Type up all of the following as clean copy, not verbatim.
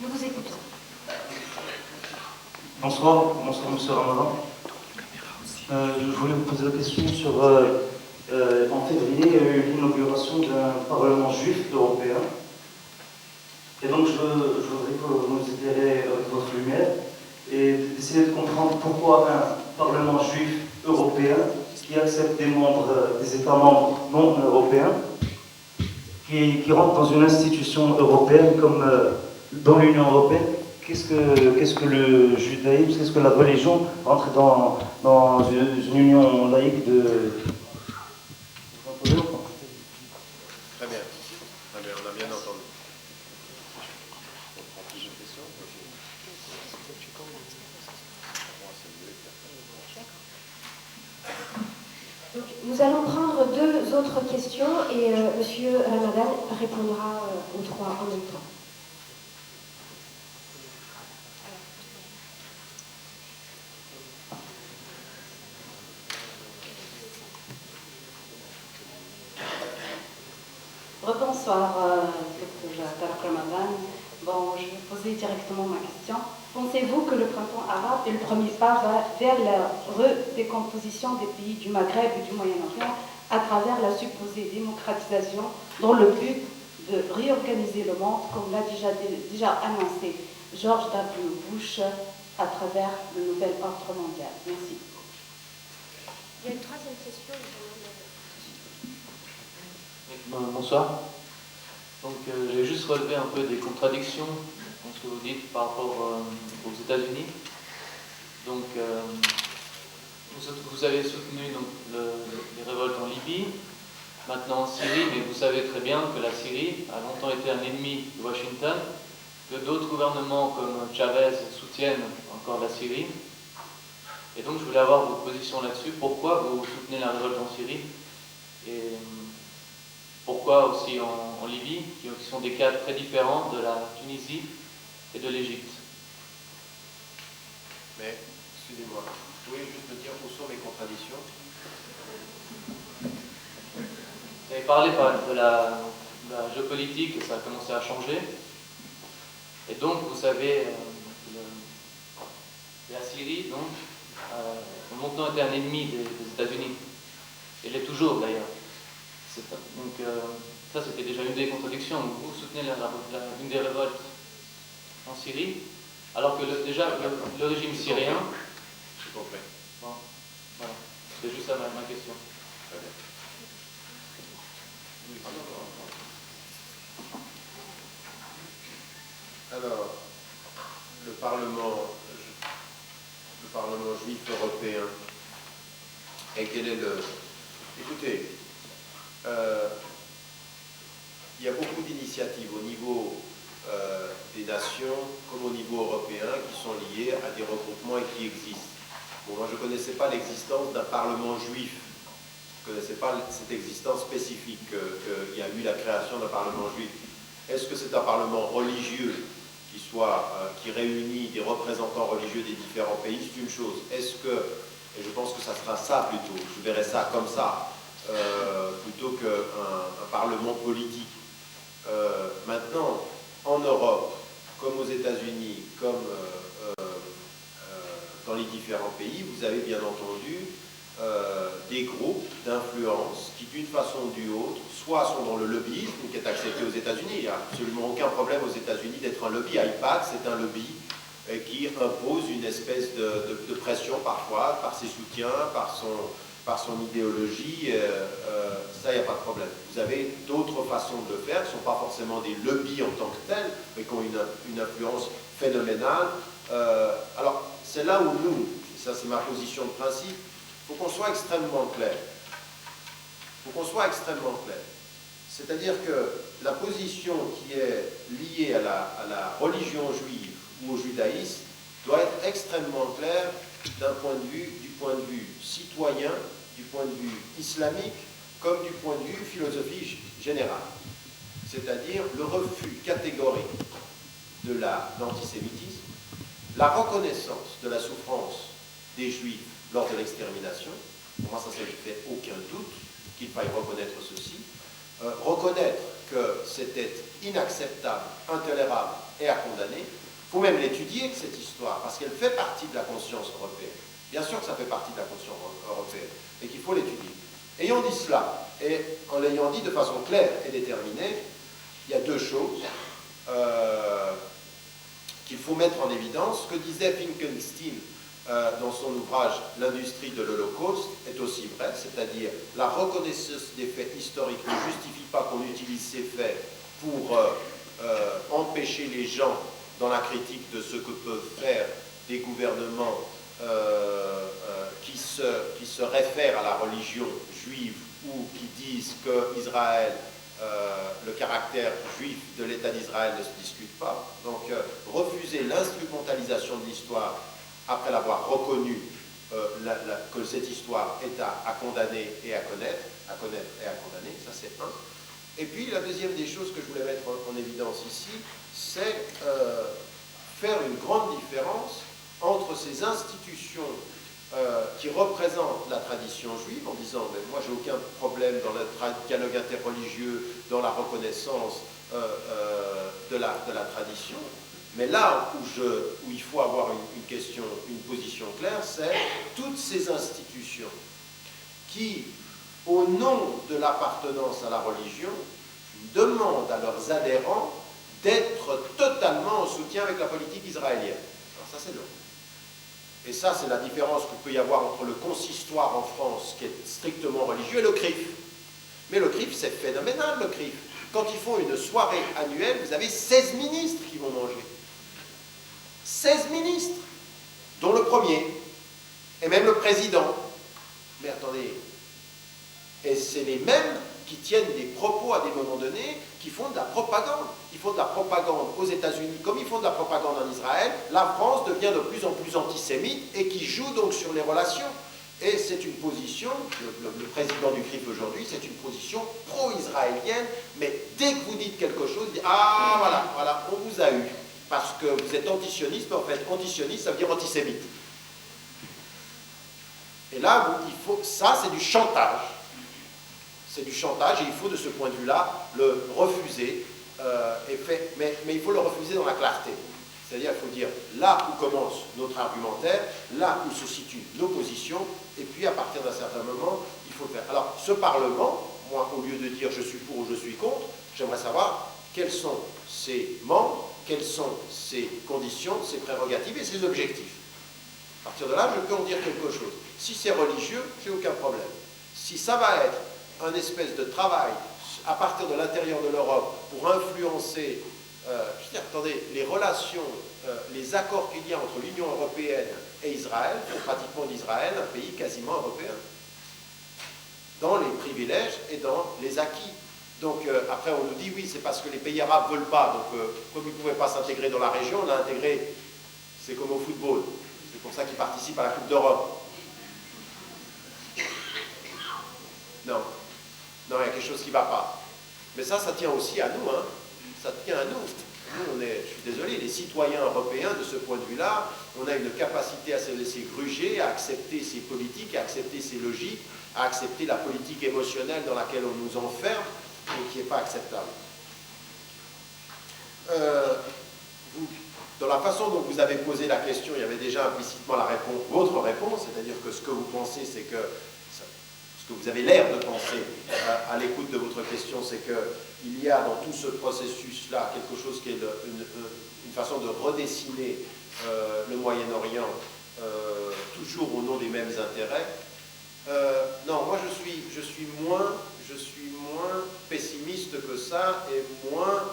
Nous vous écoutons. Bonsoir, monsieur Ramadan. Je voulais vous poser la question sur, en février, il y a eu l'inauguration d'un Parlement juif européen. Et donc je voudrais que vous nous éclairez avec votre lumière et d'essayer de comprendre pourquoi un Parlement juif européen qui accepte des États membres non européens, qui rentre dans une institution européenne comme dans l'Union européenne. Qu'est-ce que le judaïsme, qu'est-ce que la religion rentre dans une union laïque de... Très bien, on a bien entendu. Donc, nous allons prendre deux autres questions et Monsieur Ramadan répondra aux trois en même temps. Rebonsoir, Dr. Tarek Ramadan. Bon, je vais poser directement ma question. Pensez-vous que le printemps arabe est le premier pas vers la redécomposition des pays du Maghreb et du Moyen-Orient à travers la supposée démocratisation dans le but de réorganiser le monde, comme l'a déjà annoncé George W. Bush à travers le nouvel ordre mondial? Merci. Il y a une troisième question. Bonsoir. Donc j'ai juste relevé un peu des contradictions dans ce que vous dites par rapport aux États-Unis. Donc vous avez soutenu donc, les révoltes en Libye, maintenant en Syrie, mais vous savez très bien que la Syrie a longtemps été un ennemi de Washington, que d'autres gouvernements comme Chavez soutiennent encore la Syrie. Et donc je voulais avoir votre position là-dessus. Pourquoi vous soutenez la révolte en Syrie et pourquoi aussi en Libye, qui sont des cas très différents de la Tunisie et de l'Égypte? Mais, excusez-moi, vous pouvez juste me dire où sont les contradictions? Vous avez parlé de la géopolitique et ça a commencé à changer. Et donc, vous savez, la Syrie, donc, a longtemps été un ennemi des États-Unis. Et l'est toujours d'ailleurs. Donc ça c'était déjà une des contradictions. Vous soutenez une des révoltes en Syrie, alors que déjà le régime syrien... J'ai compris. Bon, voilà. C'est juste ça ma question. Très bien. Alors, le Parlement juif européen, et quel est le... Écoutez, il y a beaucoup d'initiatives au niveau des nations comme au niveau européen qui sont liées à des regroupements et qui existent. Bon, moi, je ne connaissais pas l'existence d'un Parlement juif. Je ne connaissais pas cette existence spécifique qu'il y a eu la création d'un Parlement juif. Est-ce que c'est un Parlement religieux qui réunit des représentants religieux des différents pays? C'est une chose. Est-ce que, et je pense que ça sera ça plutôt, je verrai ça comme ça, plutôt qu'un parlement politique. Maintenant, en Europe, comme aux États-Unis, comme dans les différents pays, vous avez bien entendu des groupes d'influence qui, d'une façon ou d'une autre, soit sont dans le lobbyisme, qui est accepté aux États-Unis. Il n'y a absolument aucun problème aux États-Unis d'être un lobby. IPAC, c'est un lobby qui impose une espèce de pression parfois, par ses soutiens, par son idéologie, ça, il n'y a pas de problème. Vous avez d'autres façons de le faire, qui ne sont pas forcément des lobbies en tant que tels, mais qui ont une influence phénoménale. Alors, c'est là où nous, ça c'est ma position de principe, il faut qu'on soit extrêmement clair. Il faut qu'on soit extrêmement clair. C'est-à-dire que la position qui est liée à la religion juive ou au judaïsme doit être extrêmement claire du point de vue citoyen, du point de vue islamique, comme du point de vue philosophie générale. C'est-à-dire le refus catégorique de l'antisémitisme, la reconnaissance de la souffrance des Juifs lors de l'extermination. Pour moi, ça ne fait aucun doute qu'il faille reconnaître ceci. reconnaître que c'était inacceptable, intolérable et à condamner. Il faut même l'étudier, cette histoire, parce qu'elle fait partie de la conscience européenne. Bien sûr que ça fait partie de la conscience européenne, et qu'il faut l'étudier. Ayant dit cela, et en l'ayant dit de façon claire et déterminée, il y a deux choses qu'il faut mettre en évidence. Ce que disait Finkelstein dans son ouvrage « L'industrie de l'Holocauste » est aussi vrai, c'est-à-dire la reconnaissance des faits historiques ne justifie pas qu'on utilise ces faits pour empêcher les gens dans la critique de ce que peuvent faire des gouvernements qui se réfèrent à la religion juive ou qui disent que Israël, le caractère juif de l'État d'Israël ne se discute pas. Donc refuser l'instrumentalisation de l'histoire après l'avoir reconnu que cette histoire est à condamner et à connaître et à condamner, ça c'est un. Et puis la deuxième des choses que je voulais mettre en évidence ici, c'est faire une grande différence entre ces institutions qui représentent la tradition juive, en disant mais moi j'ai aucun problème dans le dialogue interreligieux, dans la reconnaissance de la tradition, mais là où il faut avoir une position claire, c'est toutes ces institutions qui, au nom de l'appartenance à la religion, demandent à leurs adhérents d'être totalement en soutien avec la politique israélienne. Alors ça c'est long. Et ça, c'est la différence qu'il peut y avoir entre le consistoire en France, qui est strictement religieux, et le CRIF. Mais le CRIF, c'est phénoménal, le CRIF. Quand ils font une soirée annuelle, vous avez 16 ministres qui vont manger. 16 ministres, dont le premier, et même le président. Mais attendez, et c'est les mêmes qui tiennent des propos à des moments donnés, qui font de la propagande. Ils font de la propagande aux États-Unis, comme ils font de la propagande en Israël. La France devient de plus en plus antisémite et qui joue donc sur les relations. Et c'est une position, le président du CRIF aujourd'hui, c'est une position pro-israélienne, mais dès que vous dites quelque chose, vous dites, ah voilà, on vous a eu, parce que vous êtes antisioniste, mais en fait, antisioniste, ça veut dire antisémite. Et là, ça c'est du chantage. C'est du chantage et il faut de ce point de vue-là le refuser, mais il faut le refuser dans la clarté. C'est-à-dire qu'il faut dire là où commence notre argumentaire, là où se situent nos positions, et puis à partir d'un certain moment, il faut le faire. Alors ce Parlement, moi au lieu de dire je suis pour ou je suis contre, j'aimerais savoir quels sont ses membres, quelles sont ses conditions, ses prérogatives et ses objectifs. À partir de là, je peux en dire quelque chose. Si c'est religieux, j'ai aucun problème. Si ça va être un espèce de travail à partir de l'intérieur de l'Europe pour influencer, je veux dire, attendez, les relations, les accords qu'il y a entre l'Union européenne et Israël font pratiquement d'Israël un pays quasiment européen, dans les privilèges et dans les acquis. Donc après on nous dit oui, c'est parce que les pays arabes ne veulent pas, donc comme ils ne pouvaient pas s'intégrer dans la région, on a intégré, c'est comme au football, c'est pour ça qu'ils participent à la Coupe d'Europe. Non. Non, il y a quelque chose qui ne va pas. Mais ça tient aussi à nous, hein. Ça tient à nous. Nous, je suis désolé, les citoyens européens, de ce point de vue-là, on a une capacité à se laisser gruger, à accepter ces politiques, à accepter ces logiques, à accepter la politique émotionnelle dans laquelle on nous enferme et qui n'est pas acceptable. Dans la façon dont vous avez posé la question, il y avait déjà implicitement votre réponse, c'est-à-dire que ce que vous pensez, c'est que ce que vous avez l'air de penser à l'écoute de votre question, c'est qu'il y a dans tout ce processus-là quelque chose qui est une façon de redessiner le Moyen-Orient, toujours au nom des mêmes intérêts. Non, moi je suis moins pessimiste que ça et moins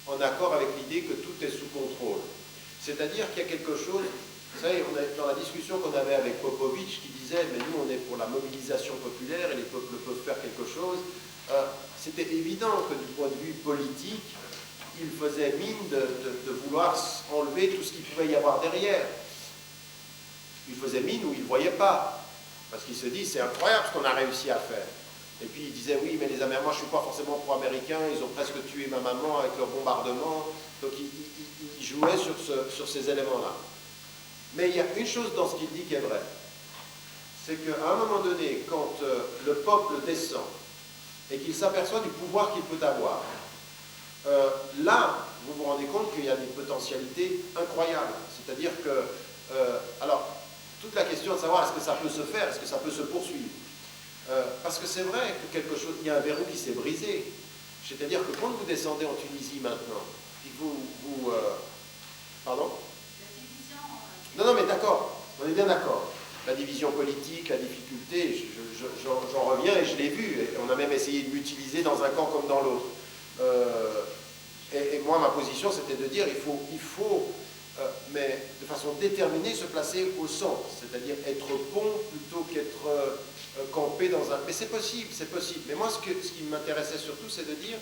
en accord avec l'idée que tout est sous contrôle. C'est-à-dire qu'il y a quelque chose. Vous savez, on est dans la discussion qu'on avait avec Popovitch qui disait mais nous on est pour la mobilisation populaire et les peuples peuvent faire quelque chose. C'était évident que du point de vue politique, il faisait mine de vouloir enlever tout ce qu'il pouvait y avoir derrière. Il faisait mine où il ne voyait pas. Parce qu'il se dit c'est incroyable ce qu'on a réussi à faire. Et puis il disait oui mais les Américains, moi je ne suis pas forcément pro-américain, ils ont presque tué ma maman avec leur bombardement. Donc il jouait sur ces éléments-là. Mais il y a une chose dans ce qu'il dit qui est vraie. C'est qu'à un moment donné, quand le peuple descend et qu'il s'aperçoit du pouvoir qu'il peut avoir. Là, vous vous rendez compte qu'il y a des potentialités incroyables. C'est-à-dire que, alors, toute la question de savoir est-ce que ça peut se faire, est-ce que ça peut se poursuivre. Parce que c'est vrai que quelque chose, il y a un verrou qui s'est brisé. C'est-à-dire que quand vous descendez en Tunisie maintenant, puis pardon? Non, non, mais d'accord, on est bien d'accord. La division politique, la difficulté, j'en reviens et je l'ai vu. Et on a même essayé de m'utiliser dans un camp comme dans l'autre. Et moi, ma position, c'était de dire il faut mais de façon déterminée, se placer au centre, c'est-à-dire être pont plutôt qu'être campé dans un... Mais c'est possible, c'est possible. Mais moi, ce qui m'intéressait surtout, c'est de dire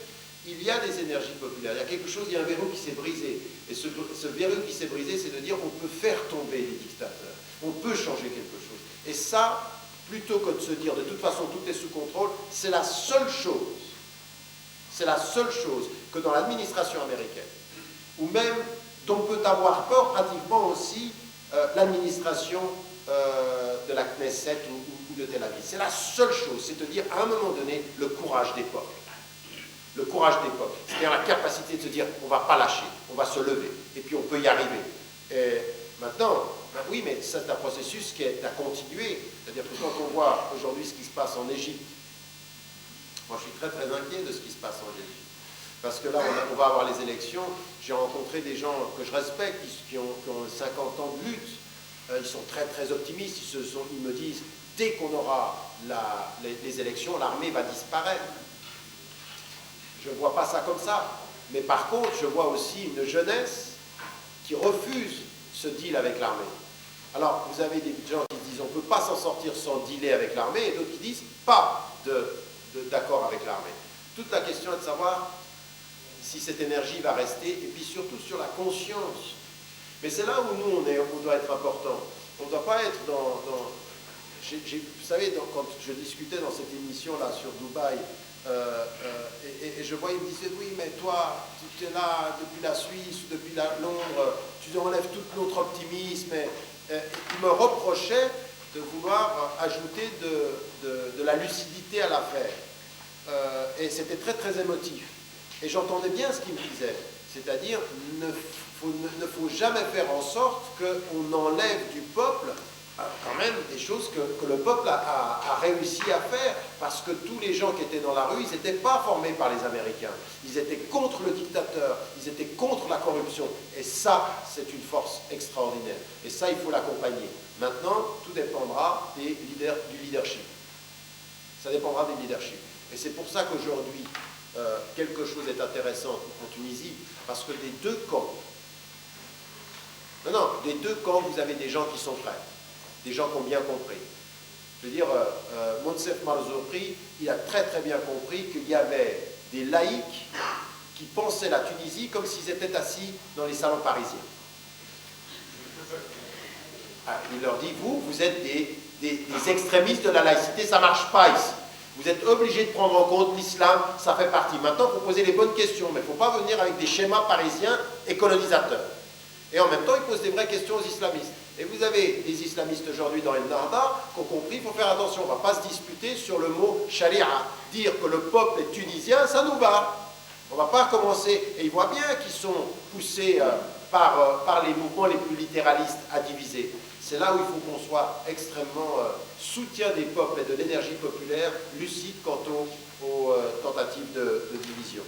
il y a des énergies populaires, il y a quelque chose, il y a un verrou qui s'est brisé. Et ce verrou qui s'est brisé, c'est de dire on peut faire tomber les dictateurs, on peut changer quelque chose. Et ça, plutôt que de se dire de toute façon tout est sous contrôle, c'est la seule chose que dans l'administration américaine, ou même dont peut avoir peur pratiquement aussi l'administration de la Knesset ou de Tel Aviv. C'est la seule chose, c'est de dire à un moment donné le courage des peuples. Le courage des peuples, c'est-à-dire la capacité de se dire on ne va pas lâcher, on va se lever, et puis on peut y arriver. Et maintenant, ben oui, mais c'est un processus qui est à continuer. C'est-à-dire que quand on voit aujourd'hui ce qui se passe en Égypte, moi je suis très très inquiet de ce qui se passe en Égypte. Parce que là, on va avoir les élections. J'ai rencontré des gens que je respecte, qui ont 50 ans de lutte. Ils sont très très optimistes. Ils me disent, dès qu'on aura les élections, l'armée va disparaître. Je ne vois pas ça comme ça. Mais par contre, je vois aussi une jeunesse qui refuse ce deal avec l'armée. Alors, vous avez des gens qui disent, on ne peut pas s'en sortir sans dealer avec l'armée, et d'autres qui disent, pas d'accord avec l'armée. Toute la question est de savoir si cette énergie va rester, et puis surtout sur la conscience. Mais c'est là où nous, on doit être important. On ne doit pas être vous savez, quand je discutais dans cette émission-là sur Dubaï, et je voyais, il me disait, oui, mais toi, tu es là depuis la Suisse, depuis Londres, tu enlèves tout notre optimisme. Il me reprochait de vouloir ajouter de la lucidité à l'affaire. Et c'était très, très émotif. Et j'entendais bien ce qu'il me disait, c'est-à-dire ne faut jamais faire en sorte qu'on enlève du peuple quand même des choses que le peuple a réussi à faire, parce que tous les gens qui étaient dans la rue, ils n'étaient pas formés par les Américains, ils étaient contre le dictateur, ils étaient contre la corruption, et ça, c'est une force extraordinaire, et ça, il faut l'accompagner. Maintenant, tout dépendra du leadership, ça dépendra des leaderships, et c'est pour ça qu'aujourd'hui, quelque chose est intéressant en Tunisie, parce que des deux camps, des deux camps, vous avez des gens qui sont prêts, des gens qui ont bien compris. Je veux dire, Monsef Marzouki, il a très très bien compris qu'il y avait des laïcs qui pensaient la Tunisie comme s'ils étaient assis dans les salons parisiens. Il leur dit, vous êtes des extrémistes de la laïcité, ça ne marche pas ici. Vous êtes obligés de prendre en compte l'islam, ça fait partie. Maintenant, il faut poser les bonnes questions, mais il ne faut pas venir avec des schémas parisiens et colonisateurs. Et en même temps, il pose des vraies questions aux islamistes. Et vous avez des islamistes aujourd'hui dans El Narda qui ont compris, il faut faire attention, on ne va pas se disputer sur le mot sharia. Dire que le peuple est tunisien, ça nous va. On ne va pas commencer, et ils voient bien qu'ils sont poussés par les mouvements les plus littéralistes à diviser. C'est là où il faut qu'on soit extrêmement soutien des peuples et de l'énergie populaire, lucide quant aux tentatives de division.